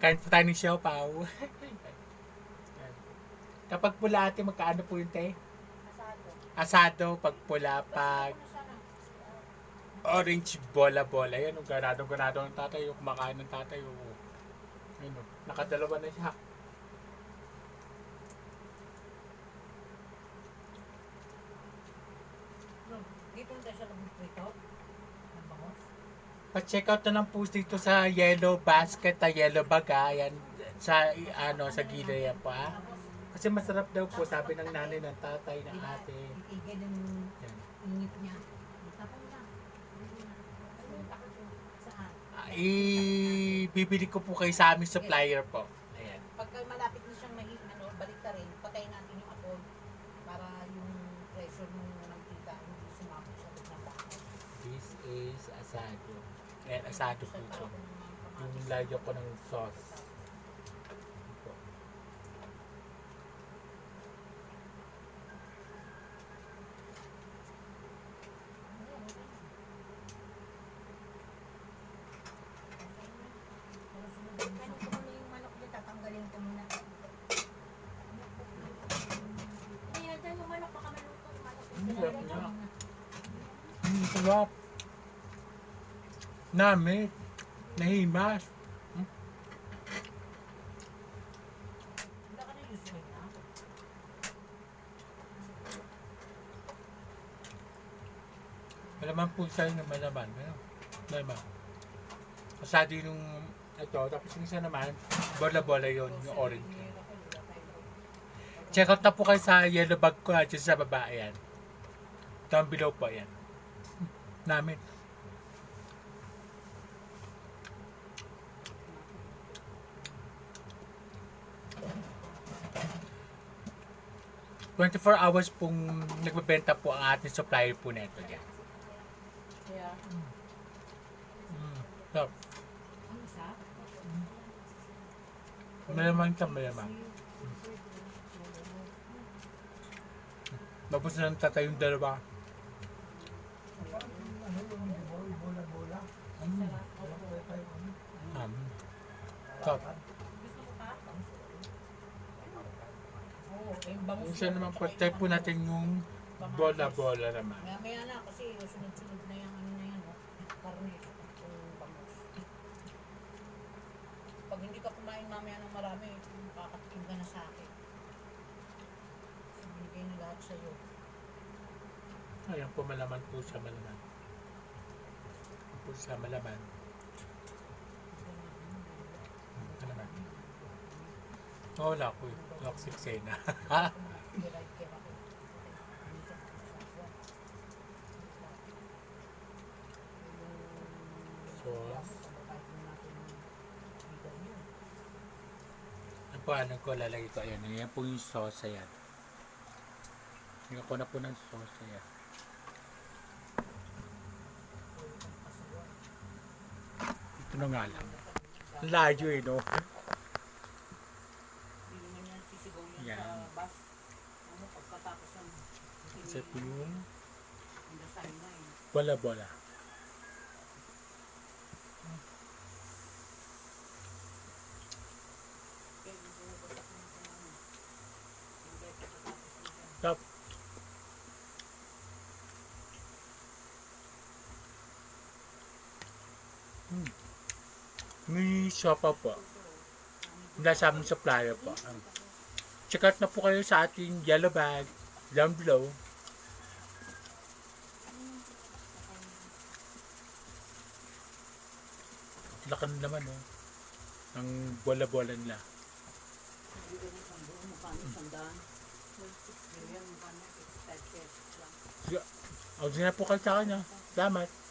Kain po tayo ng siopaw. Kapag pula ate, magkaano po yun te? Asado, pag pula, pag orange bola-bola. Yan, yung ganado-ganado ng tatay. Yung kumakain ng tatay. Oh. Yun, oh. Nakadalawa na siya. Dito na siya nag-prito. Ang bangos. Pa-check out na lang po dito sa yellow basket, yellow bag yan. Sa, sa gilid yan po ha. Kasi masarap daw po, sabi ng nanay, ng tatay, ng ate. Itigil yung Yan. ingit niya. Tapos na. Saan? Bibili ko po kay sa aming supplier po. Ayan. Pagka malapit na siyang balik ka rin, patayin natin yung apoy para yung pressure ng mantika hindi sumabog sa loob ng baka. This is asado. Ayan, asado po ito. Yung lagyan ko ng sauce. Ito. Kanin ko muna yung manok niya, tatanggalin ko muna. Hindi, nandiyan yung manok, baka maluto yung manok. Sarap niya. Sarap. Namit. Nahimas. Wala ka na usual na. Malaman po sa'yo na malaman. Ano? Malaman. Asado yung ito. Tapos yung isa naman, bola-bola yun. Yung orange. Check out na po kayo sa yellow bag ko dyan sa baba. Ayan. Down below po. Ayan. Namin. ...24 hours pong nagbebenta po ang ating supplier po neto dyan. Kaya, So, ang isa? malamang ito, malamang. Tapos na tatay yung dalawa. Top. Gusto mo pa? Oo, yung bangus. Yung siya naman po, type po natin yung bola-bola naman. Maya na kasi sunod-sunod na yung ano na yan, no? Karne, yung bangus. Pag hindi ka kumain mamaya ng marami, makakatikim ka na sa akin. So, binigay na lahat sa'yo. Ayan po, malaman po siya, malaman. Ayan po siya, malaman. Malaman. Oh, wala ko eh. Wala ko siksena. Sauce. Ano po, ano ko, lalagay ko. Ayan, ayan po yung sauce, ayan. Tingnan ko na po ng sauce, ayan. Ito na nga lang. Layo eh, no? Yan. Isa po yung bola-bola. Stop. May sopa po. Mula sa aming supplier po. Check out na po kayo sa ating yellow bag down below. Laki na naman, no? Ang bola-bola nila. Sige, na po kayo sa akin, ha? Salamat.